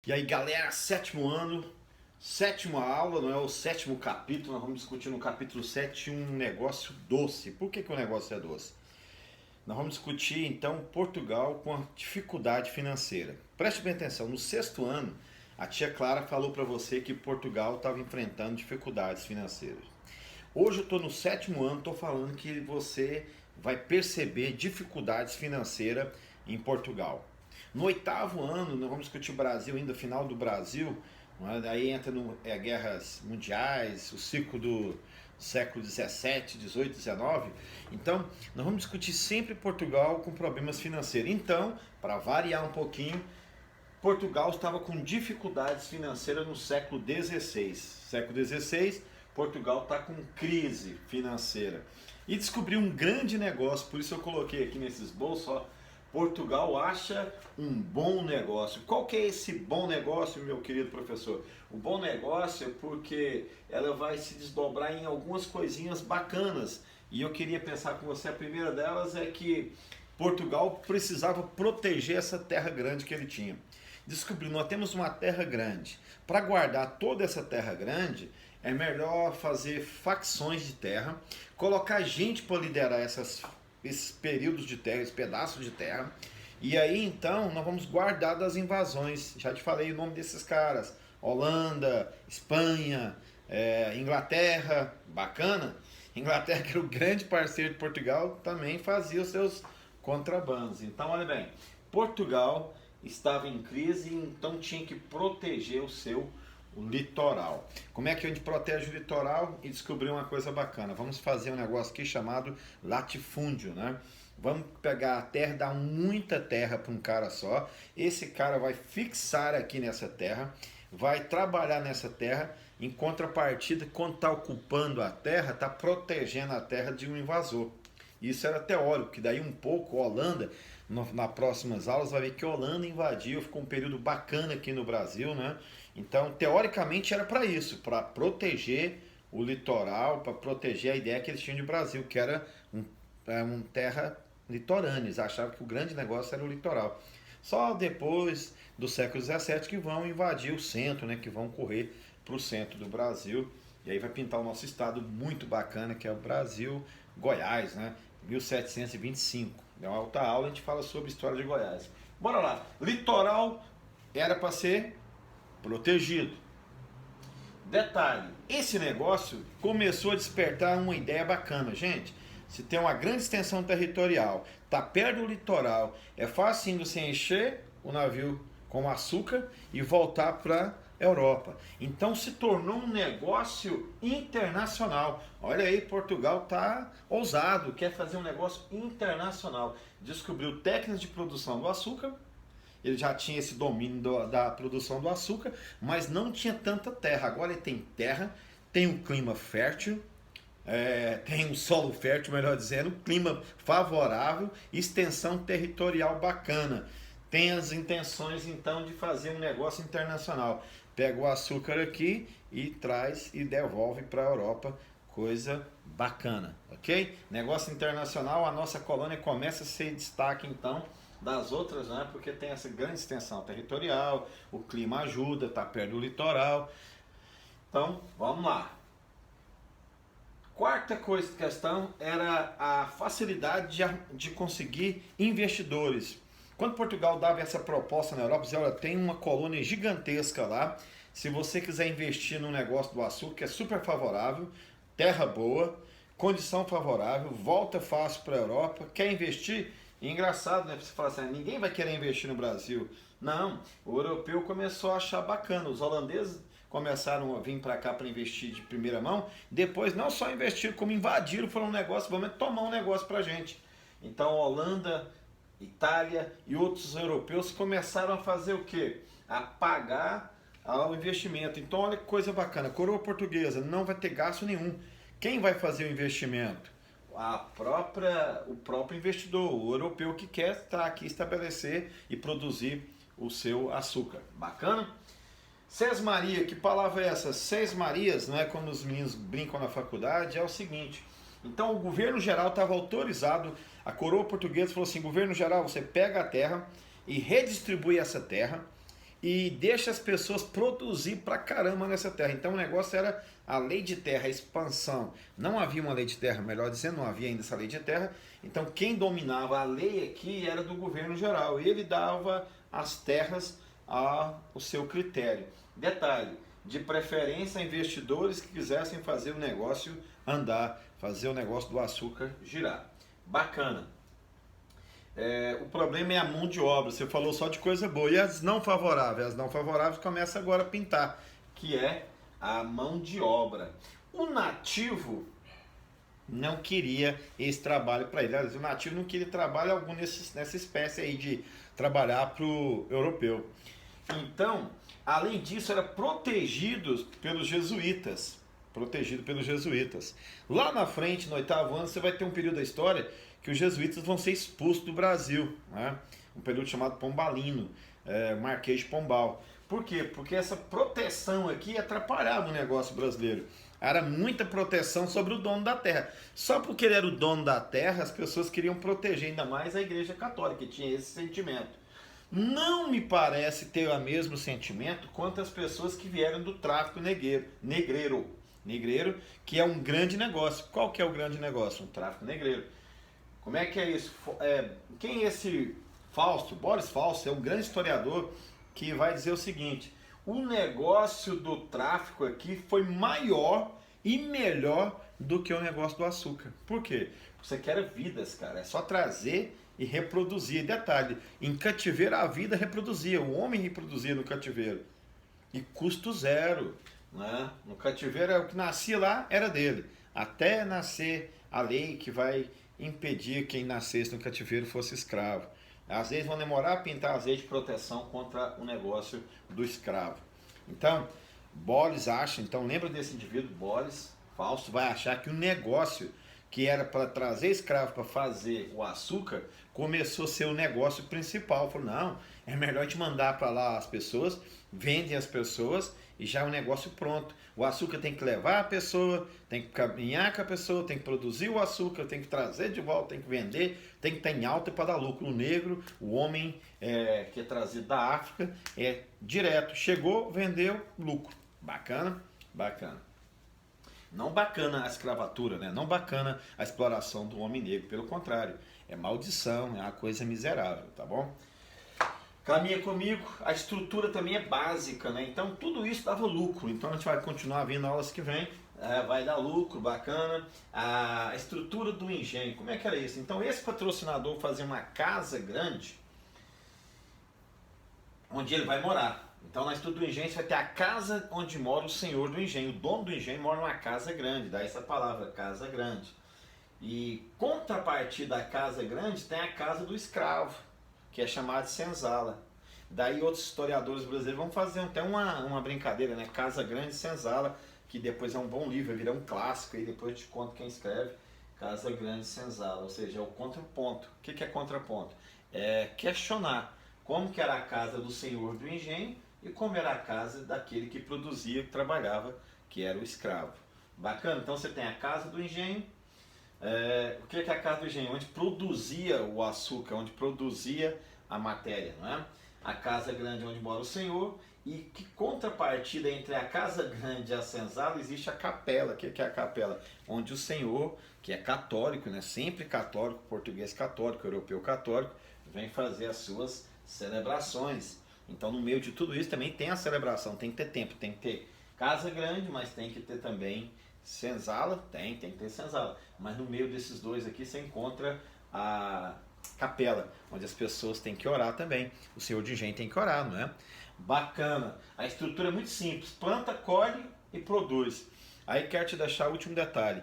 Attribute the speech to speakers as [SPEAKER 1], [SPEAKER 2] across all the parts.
[SPEAKER 1] E aí galera, sétimo ano, sétima aula, não é o sétimo capítulo, nós vamos discutir no capítulo 7 um negócio doce. Por que o negócio é doce? Nós vamos discutir então Portugal com a dificuldade financeira. Preste bem atenção, no sexto ano, a tia Clara falou para você que Portugal estava enfrentando dificuldades financeiras. Hoje eu estou no sétimo ano, estou falando que você vai perceber dificuldades financeiras em Portugal. No oitavo ano, nós vamos discutir o Brasil ainda, final do Brasil, aí entra guerras mundiais, o ciclo do século 17, 18, 19. Então, nós vamos discutir sempre Portugal com problemas financeiros. Então, para variar um pouquinho, Portugal estava com dificuldades financeiras no século XVI. Século XVI, Portugal está com crise financeira. E descobriu um grande negócio, por isso eu coloquei aqui nesses bolsos, ó, Portugal acha um bom negócio. Qual que é esse bom negócio, meu querido professor? O bom negócio é porque ela vai se desdobrar em algumas coisinhas bacanas. E eu queria pensar com você, a primeira delas é que Portugal precisava proteger essa terra grande que ele tinha. Descobriu, nós temos uma terra grande. Para guardar toda essa terra grande, é melhor fazer facções de terra, colocar gente para liderar esses períodos de terra, esses pedaços de terra. E aí então nós vamos guardar das invasões. Já te falei o nome desses caras: Holanda, Espanha, Inglaterra, bacana. Inglaterra, que era o grande parceiro de Portugal, também fazia os seus contrabandos. Então, olha bem, Portugal estava em crise, então tinha que proteger o litoral. Como é que a gente protege o litoral? E descobrir uma coisa bacana. Vamos fazer um negócio aqui chamado latifúndio, né? Vamos pegar a terra, dar muita terra para um cara só. Esse cara vai fixar aqui nessa terra, vai trabalhar nessa terra. Em contrapartida, quando está ocupando a terra, está protegendo a terra de um invasor. Isso era teórico, que daí um pouco a Holanda, nas próximas aulas, vai ver que a Holanda invadiu, ficou um período bacana aqui no Brasil, né? Então, teoricamente era para isso, para proteger o litoral, para proteger a ideia que eles tinham de Brasil, que era uma terra litorânea. Eles achavam que o grande negócio era o litoral. Só depois do século XVII que vão invadir o centro, né? Que vão correr para o centro do Brasil. E aí vai pintar o nosso estado muito bacana, que é o Brasil, Goiás, né? 1725. É uma alta aula, a gente fala sobre a história de Goiás. Bora lá. Litoral era para ser protegido. Detalhe, esse negócio começou a despertar uma ideia bacana, gente. Se tem uma grande extensão territorial, tá perto do litoral, é fácil você encher o navio com açúcar e voltar para Europa. Então se tornou um negócio internacional. Olha aí, Portugal tá ousado, quer fazer um negócio internacional. Descobriu técnicas de produção do açúcar. Ele já tinha esse domínio da produção do açúcar, mas não tinha tanta terra. Agora ele tem terra, tem um clima fértil, tem um solo fértil, melhor dizendo, clima favorável, extensão territorial bacana. Tem as intenções então de fazer um negócio internacional. Pega o açúcar aqui e traz e devolve para a Europa. Coisa bacana, ok? Negócio internacional, a nossa colônia começa a ser destaque então das outras, né? Porque tem essa grande extensão territorial, o clima ajuda, está perto do litoral. Então, vamos lá. Quarta questão era a facilidade de conseguir investidores. Quando Portugal dava essa proposta na Europa, dizia, olha, tem uma colônia gigantesca lá, se você quiser investir no negócio do açúcar, é super favorável, terra boa, condição favorável, volta fácil para a Europa, quer investir? E engraçado, né? Você fala assim, ninguém vai querer investir no Brasil. Não, o europeu começou a achar bacana, os holandeses começaram a vir para cá para investir de primeira mão, depois não só investiram, como invadiram, foram um negócio, vamos tomar um negócio para a gente. Então, Holanda, Itália e outros europeus começaram a fazer o quê? A pagar ao investimento. Então, olha que coisa bacana, coroa portuguesa não vai ter gasto nenhum. Quem vai fazer o investimento? O próprio investidor, o europeu que quer estar aqui estabelecer e produzir o seu açúcar. Bacana? Sesmaria, que palavra é essa? Sesmarias, não é quando os meninos brincam na faculdade, é o seguinte. Então o governo geral estava autorizado, a coroa portuguesa falou assim, governo geral, você pega a terra e redistribui essa terra e deixa as pessoas produzir pra caramba nessa terra. Então o negócio era a lei de terra, a expansão. Não havia uma lei de terra, melhor dizendo, não havia ainda essa lei de terra. Então quem dominava a lei aqui era do governo geral. Ele dava as terras ao seu critério. Detalhe, de preferência a investidores que quisessem fazer o negócio andar, fazer o negócio do açúcar girar. Bacana. O problema é a mão de obra. Você falou só de coisa boa. E as não favoráveis? As não favoráveis começam agora a pintar, que é a mão de obra. O nativo não queria esse trabalho para ele. O nativo não queria trabalho algum nessa espécie aí de trabalhar para o europeu. Então, além disso, era protegido pelos jesuítas. Protegido pelos jesuítas. Lá na frente, no 8º ano, você vai ter um período da história que os jesuítas vão ser expulsos do Brasil, né? Um período chamado Pombalino, Marquês de Pombal. Por quê? Porque essa proteção aqui atrapalhava o negócio brasileiro. Era muita proteção sobre o dono da terra. Só porque ele era o dono da terra, as pessoas queriam proteger ainda mais a Igreja Católica, que tinha esse sentimento. Não me parece ter o mesmo sentimento quanto as pessoas que vieram do tráfico negreiro, que é um grande negócio. Qual que é o grande negócio? Um tráfico negreiro. Como é que é isso? Quem é esse Fausto? Boris Fausto é um grande historiador que vai dizer o seguinte: o negócio do tráfico aqui foi maior e melhor do que o negócio do açúcar. Por quê? Você quer vidas, cara. É só trazer e reproduzir. Detalhe, em cativeiro a vida reproduzia, o homem reproduzia no cativeiro. E custo zero. Né? No cativeiro, o que nascia lá era dele. Até nascer a lei que vai impedir quem nascesse no cativeiro fosse escravo. Às vezes vão demorar a pintar as leis de proteção contra o negócio do escravo. Então, Boles acha, então lembra desse indivíduo, Boles, Fausto vai achar que o negócio que era para trazer escravo para fazer o açúcar, começou a ser o negócio principal. Falou, não, é melhor te mandar para lá as pessoas, vendem as pessoas e já é um negócio pronto. O açúcar tem que levar a pessoa, tem que caminhar com a pessoa, tem que produzir o açúcar, tem que trazer de volta, tem que vender, tem que estar em alta para dar lucro. O negro, o homem que é trazido da África, é direto. Chegou, vendeu, lucro. Bacana? Bacana. Não bacana a escravatura, né? Não bacana a exploração do homem negro. Pelo contrário, é maldição, é uma coisa miserável, tá bom? Caminha comigo, a estrutura também é básica, né? Então tudo isso dava lucro. Então a gente vai continuar vendo aulas que vem. Vai dar lucro, bacana. A estrutura do engenho, como é que era isso? Então esse patrocinador fazia uma casa grande onde ele vai morar. Então na estrutura do engenho você vai ter a casa onde mora o senhor do engenho. O dono do engenho mora numa casa grande, daí essa palavra, casa grande. E contrapartida da casa grande tem a casa do escravo, que é chamada de senzala. Daí outros historiadores brasileiros vão fazer até uma brincadeira, né? Casa Grande Senzala, que depois é um bom livro, vai virar um clássico, e depois eu te conto quem escreve. Casa Grande Senzala, ou seja, é o contraponto. O que é contraponto? É questionar como que era a casa do senhor do engenho e como era a casa daquele que produzia, que trabalhava, que era o escravo. Bacana? Então você tem a casa do engenho. O que é a casa do engenho? Onde produzia o açúcar, onde produzia a matéria, não é? A casa grande onde mora o senhor, e que contrapartida entre a casa grande e a senzala existe a capela. O que é a capela? Onde o senhor, que é católico, né? Sempre católico, português católico, europeu católico, vem fazer as suas celebrações. Então no meio de tudo isso também tem a celebração, tem que ter tempo, tem que ter casa grande, mas tem que ter também senzala, tem que ter senzala. Mas no meio desses dois aqui você encontra a capela, onde as pessoas têm que orar também. O senhor de engenho tem que orar, não é? Bacana. A estrutura é muito simples. Planta, colhe e produz. Aí quero te deixar o último detalhe.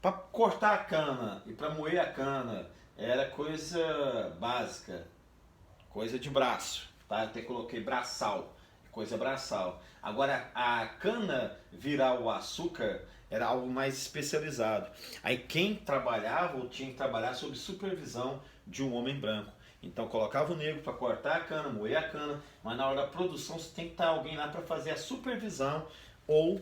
[SPEAKER 1] Para cortar a cana e para moer a cana era coisa básica, coisa de braço, tá? Eu até coloquei braçal, coisa braçal. Agora a cana virar o açúcar era algo mais especializado. Aí quem trabalhava ou tinha que trabalhar sob supervisão de um homem branco. Então colocava o negro para cortar a cana, moer a cana, mas na hora da produção você tem que estar alguém lá para fazer a supervisão ou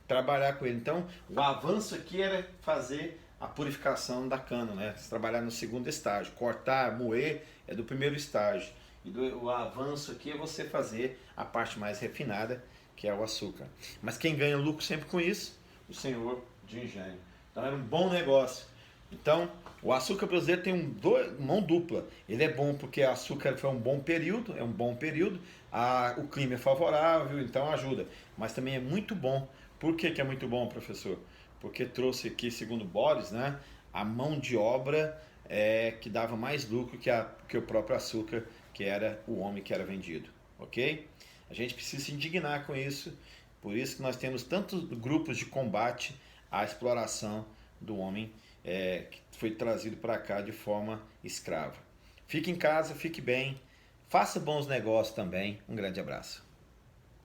[SPEAKER 1] trabalhar com ele. Então o avanço aqui era fazer a purificação da cana, né? Você trabalhar no segundo estágio. Cortar, moer é do primeiro estágio. E o avanço aqui é você fazer a parte mais refinada, que é o açúcar. Mas quem ganha lucro sempre com isso? O senhor de engenho. Então era um bom negócio. Então, o açúcar brasileiro tem mão dupla. Ele é bom porque o açúcar foi um bom período, o clima é favorável, então ajuda. Mas também é muito bom. Por que é muito bom, professor? Porque trouxe aqui, segundo Boris, né, a mão de obra que dava mais lucro que o próprio açúcar, que era o homem que era vendido. Ok? A gente precisa se indignar com isso. Por isso que nós temos tantos grupos de combate à exploração do homem que foi trazido para cá de forma escrava. Fique em casa, fique bem, faça bons negócios também. Um grande abraço.